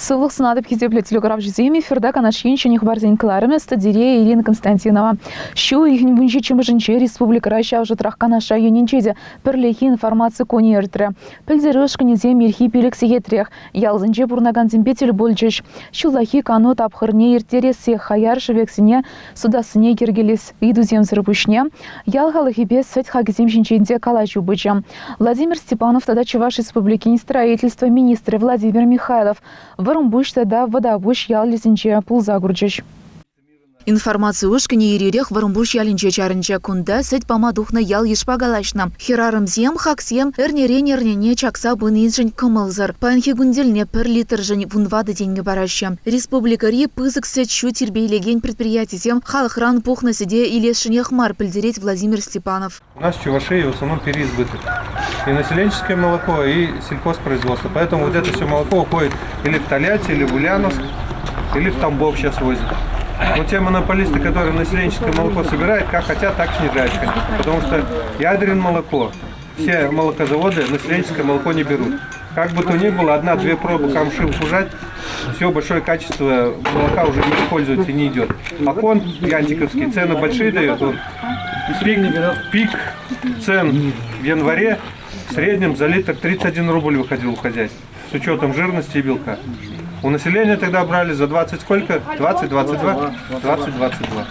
Сывлық сынадып кезеплі телеграф жүземе эфирда канашинчених барзенкаларымыз студия Ирина Константинова. Шу ихнің бүнші чымыжынче республика Райша ұжытрақ канаша юнинчеде пірлехи информация кони әртірі. Пілдері ұшқынезе мерхи пелік сегетрек, ялзынче бұрнаган зімпетел болжыш. Шулахи кану тапқырне ертересе хаяр шывексіне судасыне кергелес идузем зірбушне. Ялғалық ебе сөт хагізем жинченде калачу бычам. Владимир Степанов тада Чуваш республики строительства министр Владимир Михайлов. Вырымбуш тада водабуш ял лесенче пулза гурджыш. Информация ушкіне еререх вырымбуш ялінче чарынче кунда сөт пама духна ял ешпагалашна. Херарымзем, хаксем, эрнере-нернене чакса бұнын жын кымылзыр. Панхи гунделне пір литр жын вунвады деньги барашы. Республикари пызык сөт шу тербейлеген предприятием халықран пухна сиде илешіне хмар пілдереть Владимир Степанов. У нас в Чувашии в основном переизбыток. И населенческое молоко, и сельхозпроизводство. Поэтому вот это все молоко уходит или в Тольятти, или в Ульяновск, или в Тамбов сейчас возят. Вот те монополисты, которые населенческое молоко собирают, как хотят, так снижают. Потому что ядерное молоко, все молокозаводы населенческое молоко не берут. Как бы то ни было, одна-две пробы камши ужать, все большое качество молока уже не используется и не идет. А фонд янтиковский цены большие дает. Вот, пик цен в январе в среднем за литр 31 рубль выходил у хозяйства. С учетом жирности и белка. У населения тогда брали за 20 сколько? 20-22? 20-22.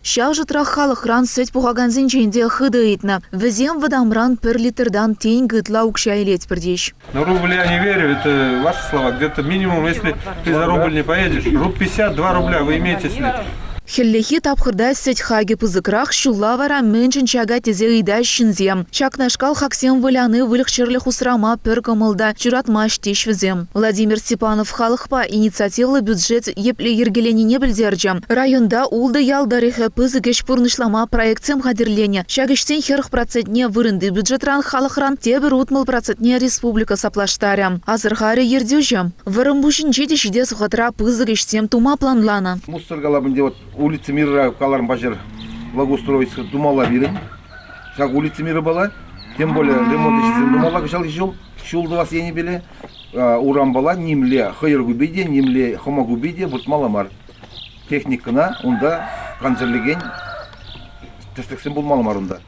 Ща уже трахалых ран сеть пугаган зинченде хыдыйтна. Везем водамран пер литрдан тень гытла укща и леть пердещ. На рубль я не верю, это ваши слова. Где-то минимум, если ты за рубль не поедешь, рубль 52 рубля вы имеете с литр. Хеллехи тапхырда сеть хаги пызыкрах шуллавара меншін чага тезе ыйда шинзем. Чакнашкал хаксем выляны выльхчерлих усрама пер кымылда чуратмаш тешвізем. Владимир Степанов халықпа инициативлы бюджет епле ергеленіне білдерджем. Районда улды ялдарихы пызыгеш пурнышлама проектсем хадерлене. Чагештен херх процентне вырынды бюджетран халықран тебір утмыл процентне республика саплаштарям. Азырхары ердюжем. Вырымбушин жетешіде сухатра пызыгештем тума планлана. Улица Мира, Каларм Бажер, благоустроиться думала бирен. Как улица Мира была, тем более ремонт еще думала, качал еще, шул два сени били, урам была, нимле хайр губиде, нимле хома губиде, вот маламар. Техника на, унда, канцерлеген, тестексем был маламар унда.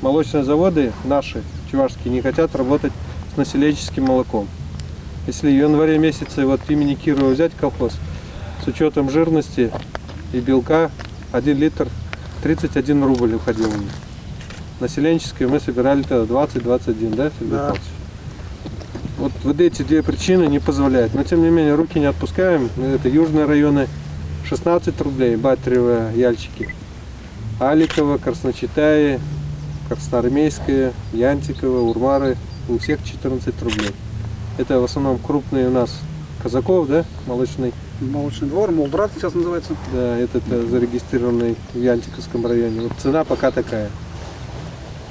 Молочные заводы наши, чувашские, не хотят работать с населенческим молоком. Если в январе месяце вот имени Кирова взять колхоз, с учетом жирности и белка 1 литр 31 рубль уходил у них. Населенческое мы собирали тогда 20-21, да, Сергей Павлович? Вот эти две причины не позволяют. Но тем не менее руки не отпускаем. Это южные районы 16 рублей, Батарево, Яльчики. Аликово, Красночитае, Красноармейское, Янтиково, Урмары. У всех 14 рублей. Это в основном крупные у нас казаков, да, молочный. Молочный двор, Молдрат сейчас называется. Да, этот зарегистрированный в Янтиковском районе. Вот цена пока такая.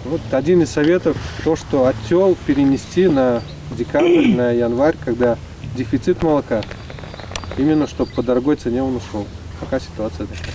Вот один из советов, то, что отел перенести на декабрь, на январь, когда дефицит молока. Именно, чтобы по дорогой цене он ушел. Пока ситуация такая.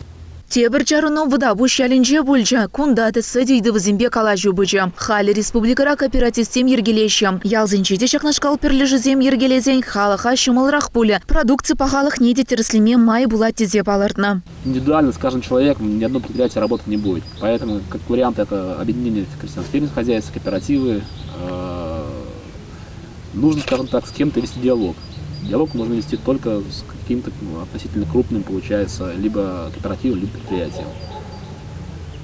Тебір жарыну водабуш ялінже бөлжі, кундаты сөдейді візімбе калажу бұжы. Халі республикара кооперативстем ергелеші. Ялзынчеде шақнашқал пірліжізем ергелезен халыға шымылрақ пулі. Продукция пахалық неде терслеме май була тезе балыртна. Индивидуально с каждым человеком ни одно предприятие работать не будет. Поэтому, как вариант, это объединение крестьянских хозяйств, кооперативы. Нужно, скажем так, с кем-то вести диалог. Диалог можно вести только с каким-то относительно крупным, получается, либо кооперативом, либо предприятием.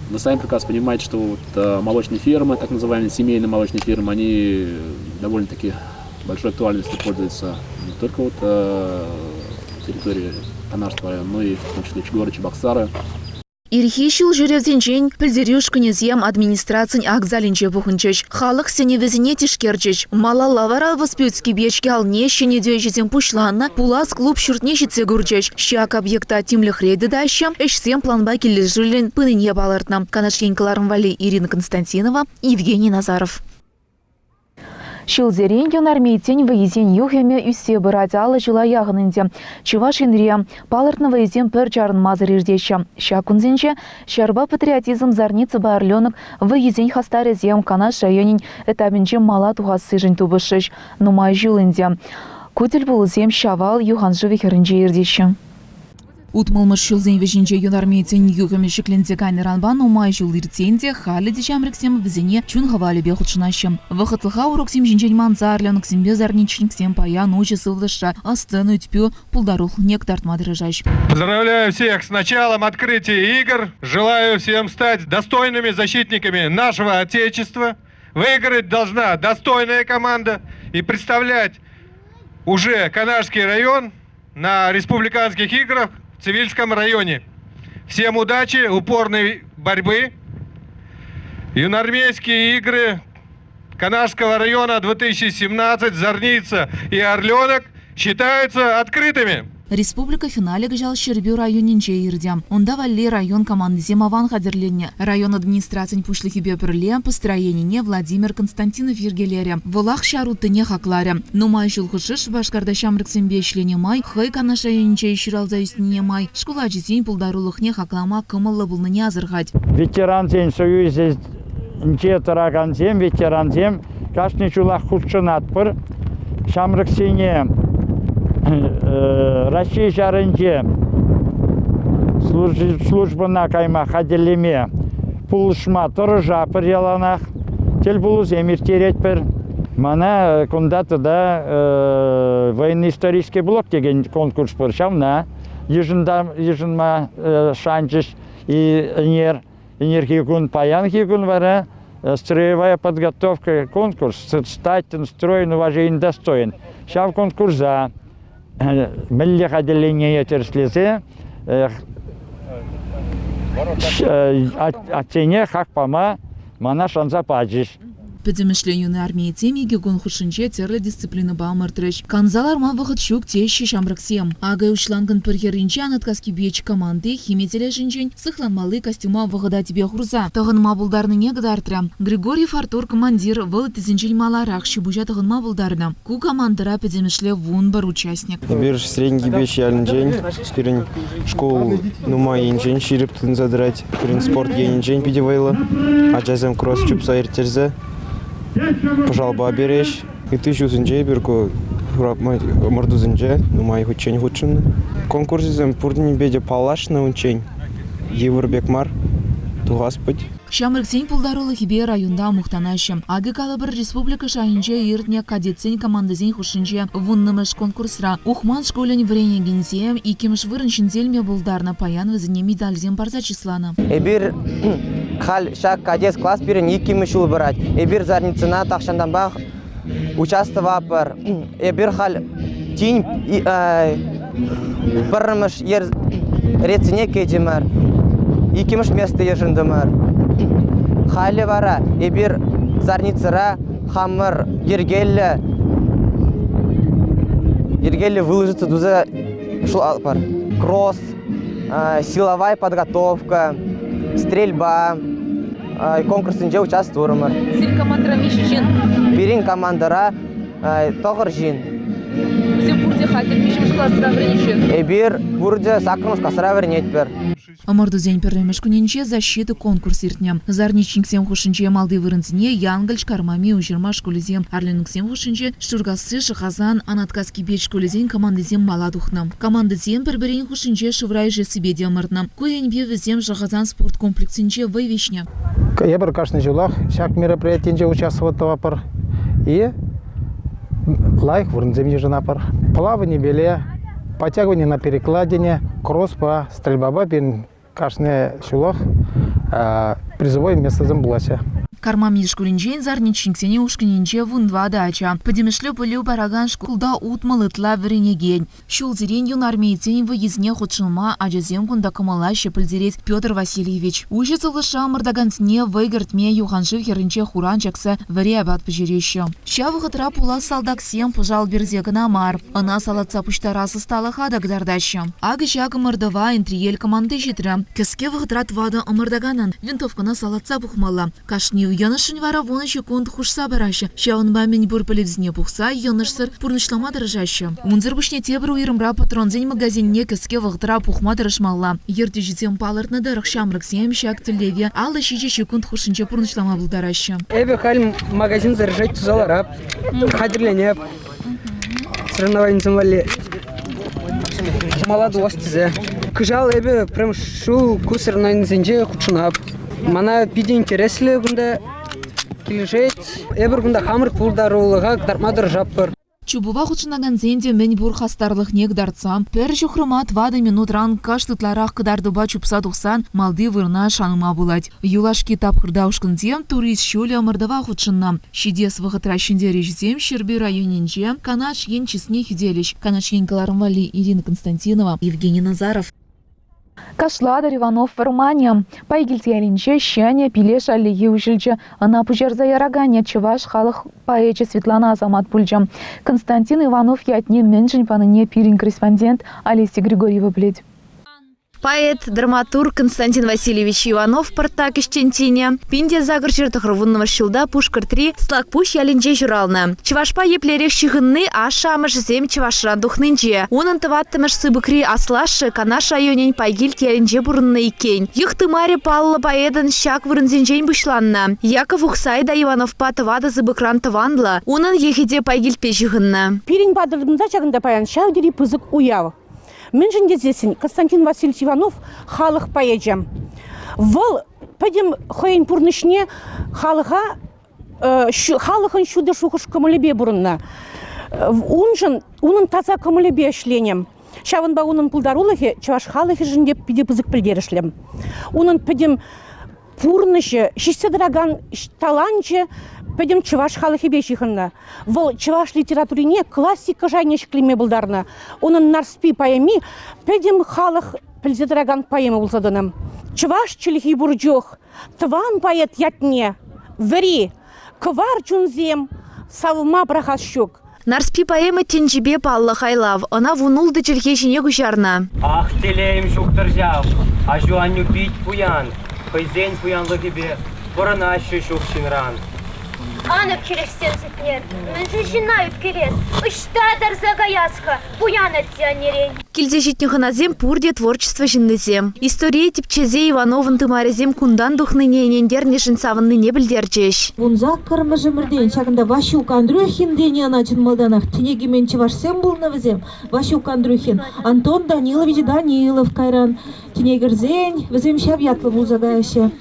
Вы сами прекрасно понимаете, что вот молочные фермы, так называемые семейные молочные фермы, они довольно-таки большой актуальностью пользуются не только вот территории Канашского района, но и в том числе Чугора, Чебоксары. Ирхишил жүревденчен пілдерюшкінезем администрацин акзалинче бұхынчыш. Халық сеневезіне тишкерчыш. Мала лавара воспютский бечке алне шенедеежізен пушланна пулас клуб шүртне житсе гурчыш. Шак объекта тимлих рейді даща, эшсем планба келі жүрлен пыныне балыртна. Канашкенкаларым вали Ирина Константинова, Евгений Назаров. Шилзерен юнармейтен выезен юхеме үссе бұрадалы жыла яғынынде. Чуваш инрия палыртны выезен пір жарын мазыр еждеші. Шакунзенше шарба патриотизм зарницы барленок выезен хастарезем Канаш районин этабинче мала тухасы жын тубышыш. Нумай жылынде. Кутел булызем шавал юханжы вихерінже ердеші. Утмылмыш шулзен вежинче юнармейтен югамешекленде камеранбан умай жул иртенде халі дешамрексем візене чун хавали бехутшынашым. Вахытлыха уроксем жинчен манзарлянок сембе зарничниксем паян учы сывлыша, астын ütпю пулдарух нек тартмадырыжаш. Поздравляю всех с началом открытия игр. Желаю всем стать достойными защитниками нашего Отечества. Выиграть должна достойная команда и представлять уже Канашский район на республиканских играх в Цивильском районе. Всем удачи, упорной борьбы. Юноармейские игры Канашского района 2017, Зорница и Орленок считаются открытыми. Республика финале гжал Щербю районинче ирдям. Онда валли район команды Земаван хадерленне. Район администрациян пушлихи беперле построение Владимир Константинов Ергелере. Волах шарутыне хакларе. Нумай шулхышыш башкардашам рексембе шление май. Хай канаша юнче ищиралза юстине май. Школа житень пулдарулыхне хаклама кымыллы булныне азырхать. Ветеран день союзе нче тараган тем, ветеран тем. Кашни чулах худшынат пыр. Шамрексене Россия жарынче службына кайма хаделеме пулышма тұрыжа пір яланақ тел бұлыз емір терет пір. Мана күндаты да военно-исторический блок деген конкурс пір. Шамна ежынма шанчыш и энергия күн паян күн вара строевая подготовка конкурс статен строен уважен достоин. Шав конкурса милли хаделение терслезе оцене хакпама мана шанса паджиш. Педемешле юны армии теми гегон хушинче терле дисциплины баумыртрыш. Канзалар ма выход щук тещи шамраксем. Агай ушланган пырхеринче анатказки беч команды химителе жинчень сыхланмалы костюма выхода тебе хурза. Тагын мабулдарны негдартря. Григорьев Артур командир выл тизинчень маларах щебужа тагын мабулдарна. Ку командыра педемешле вун бар участник. Бир средний беч ялинчень, пирин школу нума енчень ширип тын задрать, пирин спорт енчень пидевайла, а джазем кросс чупса иртерзе. Пожалуйста, берешь. И ты чувствуешь, берку мордузенже, но мои учень худшины. Конкурсом пурдни беде палашный учень. Евробекмар, ту Господь. Шамрексень пулдарулы хибе районда мухтанащем. Аги калабыр республика шайынче иртне кадетсень командазень хушинче вуннымыш конкурсра. Ухман школень врене гензем и кемш вырыншин зельме булдарна паян вызыне медальзем барза числана. Эбир хал шак кадет класс пирен икимыш улбырать. Эбир зарницына тахшандан бах участвовапыр. Эбир хал тинь пырмыш ер рецене кедемар. Икимыш место ежындымар. Хали вара, эбир зарницыра, хамыр, ергелі выложится дуза шул алпар. Кросс, силовая подготовка, стрельба, конкурсынче участвуырмыр. Сир командыра миші жин? Пирин командыра тоғыр жин. Все пурде хатер мишімш классыра вренеші? Эбир пурде сакрымыз касыра вернетпер. Амардузень перлемеш күненче защиты конкурс иртнем. Зарничниксем хушинче малды вырынзіне янгальч кармами ужирма школезем. Арленуксем хушинче штургасы шахазан анатказки беч школезен командызем мала духнам. Командызем перберен хушинче шыврай же себе демыртнам. Куянбе везем шахазан спорт комплексинче вайвишня. Я бір кашны жылах, шак мероприятиенче участвовал пар. И лайк вырынзем ежына пар. Плавание беле, подтягивание на перекладине, кросс по стрельба бен кашне шулах, призовое место замблася. Кармам ешкулинчен зарничниксене ушкининче вундва дача. Подемешлю пылю параган шкулда утмалытла веренеген. Шул зерен юнармейтен выездне худшылма аджазем кунда камала шепылдереть Петр Васильевич. Ужицы лыша мордагансне выгортме юханшив херинче хуранчакса варе абат пожерещу. Ща выхотра пула салдаксем пожал берзекана мар. Она салатца пуштарасы стала хадак дардаща. Ага ща мордова интриель команды житра. Кеске выхотра твада омордаганан. Винтовка салатца пухмала. Кашни Янышын вара вона секунд хушса бараща. Щаун бамень бурпалевзне пухса, янышсыр пурнышлама дыржаща. Унзыр бушне тебру ирымра патронзень магазинне кеске вғытра пухма дырышмалла. Ерті житем палыртны дырық шамрыксем щак тылеве, алла шиже секунд хушынче пурнышлама булдараща. Эбе халь магазин заряжать тузаларап, хадерленеп. соревнований замали. Молодость зе. Кыжал эбе прям шу ку соревнований зенже хучунап. Мана биде интересле гунда килежет. Эбер гунда хамыр пулдарулыга дармадыр жаппыр. Чубува хучынаган зенде мен бур хастарлых нег дарцам. Пер жухрымат 20 минут ран каштытларах кыдардыба чупса тухсан малды вырна шаныма булать. Юлашки тапкырдаушкын дем турист шуля мырдава хучыннам. Шидес вахытращинде режзем Щерби районинже канаш ен чесне хюделищ. Канаш ен Калармвали Ирина Константинова, Евгений Назаров. Кашладыр Иванов Романия. Пайгильтиялинче щаня пилеш аллеги ушилче. Она пужерза ярагане чеваш халых поэче Светлана Азамат пульча. Константин Иванов ятне меньшин паныне пирин корреспондент Олеся Григорьева бледь. Поэт, драматург Константин Васильевич Иванов партак ищентине. Пинде загрчертых рвунного щелда пушкар 3 слакпуш ялинче журална. Чевашпа еплерех щихынны ашамыш зем чевашран духнынче. Унын тываттымыш сыбыкри аслашы канаш районень пайгильт ялинче бурынны икень. Юхты маре паллы поэдын щак вырынзенчень бушланна. Яков Ухсайда Ивановпа тывады зыбыкран тыванла. Унын ехиде пайгильт пежихынна. Пирин падырдымда чагында паян шавдери пызык уяв. Мен жіндезесін Константин Васильевич Иванов халық поэджам. Вол пәдем хойын пұрнышне халықын шуды шуқыш көмілебе бұрынна. Унын таза көмілебе ішленем. Шавын ба унын пұлдарулығы чаваш халықы жіндеп пиде пызык пілдерішлем. Унын пәдем пұрнышы, шешсе дыраган таланчы, пәдем чаваш халықы бешіхынна. Вол чаваш литературине классика жайнешклеме бұлдарна. Унын нарспи поэми пәдем халық пілзедіраган поэма бұлзадыным. Чаваш чілхи бұрджоқ, тван поэт ятне, вери, квар чунзем, салма брахас щук. Нарспи поэма тенжибе паллы хайлав. Она вунулды чілхе жіне күшарна. Ах, телеем шуқтыр жав, а жуаню бить пуян. Хайзен пуянлығы бе, бұрынашы шуқшынран. Анып келестен зітнер, мінзі жинайып келес, ұштадар загаясқа, пуян әттіянерен. Килзе житнюханазем пурде творчество жиннезем. История типчезе Ивановын тымарезем кундан духныне енендерне жинсавынны не білдерчеш. Вунза кырмыжы мірден, чағында Ващук Андрюхин дене аначин малданах, тенегемен чевашсем бұл навызем, Ващук Андрюхин, Антон Данилович Данилов кайран, тенегерзен, візем шавятлы бұл загаяшы.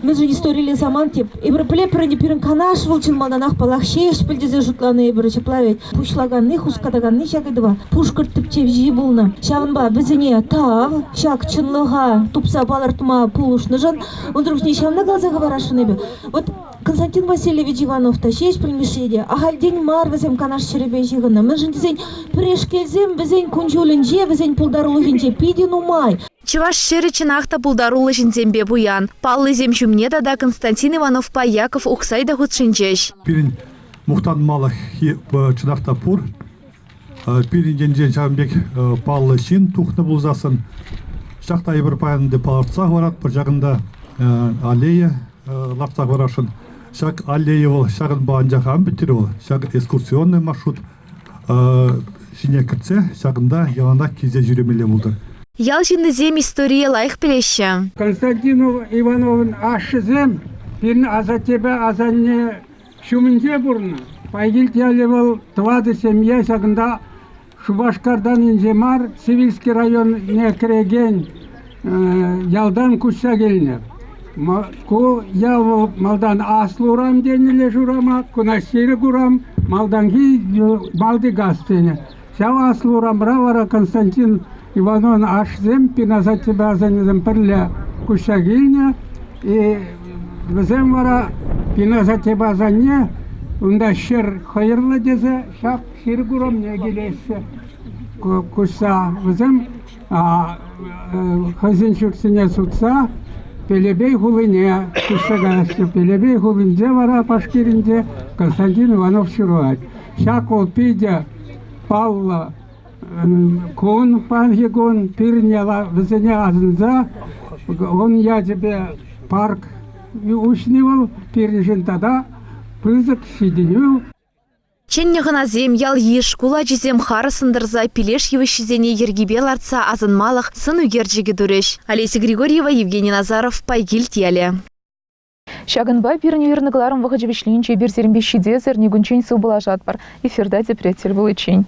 Мы же историли заман тип. И проплепры не пирен канаш волчил малданах палах шеш пильдезе жутланы и брыча плавить. Пушлаганны хускадаганны шагайдыва. Пушкар типче вжи булна. Шаванба бізіне тав, шак чынлыға тупса балартыма пулушны жан. Он друг не шавна глаза говорашын ебе. Вот Константин Васильевич Иванов та шеш пильмешеде. Ахаль день мар візем канаш черебе жиғына. Мы же дезень прешкелзем візень кунжулінже, візень пулдарлығынже пиден умай. Чеваш шері чинахта пулдарулы жинзембе буян. Паллы земшумне да Константин Иванов па Яков Ухсайда худшинчеш. Пирин мухтан малы чинахта пур. Пирин денжен жамбек паллы шин тухны булзасын. Шақта ебір паянды паларцақ варат, бір жағында аллея лапцақ варашын. Шақ аллея ол шағын баған жағын бітір ол. Шақ экскурсионный маршрут. Шине кіртсе, шағында яланда кезе жүремеле болды. Ял жиннезем история лайық білеші. Константин Ивановын ашызем, бірін аза тебе азанне шумынже бұрны. Пайгил тиялі бол твады семья сағында Шубашкардан инжемар, Сивильский район не креген ялдан күшса келіне. Ку ял малдан аслы урам деніле журама, кунасері курам, малдан ки малды газ дене. Сяу аслы урам равара Константин Ивановын ашзем, пиназа тебя занезем пірлі күшса келіне. И візем вара пиназа тебя занне, унда шер хайырлы дезе, шақ шер курам не келесі. Күшса візем хазинчуксіне сутса, Пелебей хулыне, күшсагашты, Пелебей хулынде вара пашкерінде Константин Иванов шыруат. Шақ ол пейде палла кон пангегон пирнела візіне азынза, он я тебе парк ушнивал, пирнежен тада пызык шиденю. Ченнеғыназем ял еш, кула жезем хары сындырза, пилеш евішізене ергебел артса азынмалық сын үгерджеге дүреш. Олеся Григорьева, Евгений Назаров, Пайгиль тиялі. Шагынба пирневернігларым вғыджевішлінче берзерімбе шиде зернегунчен су была жатпар. Эфирда депретель был учень.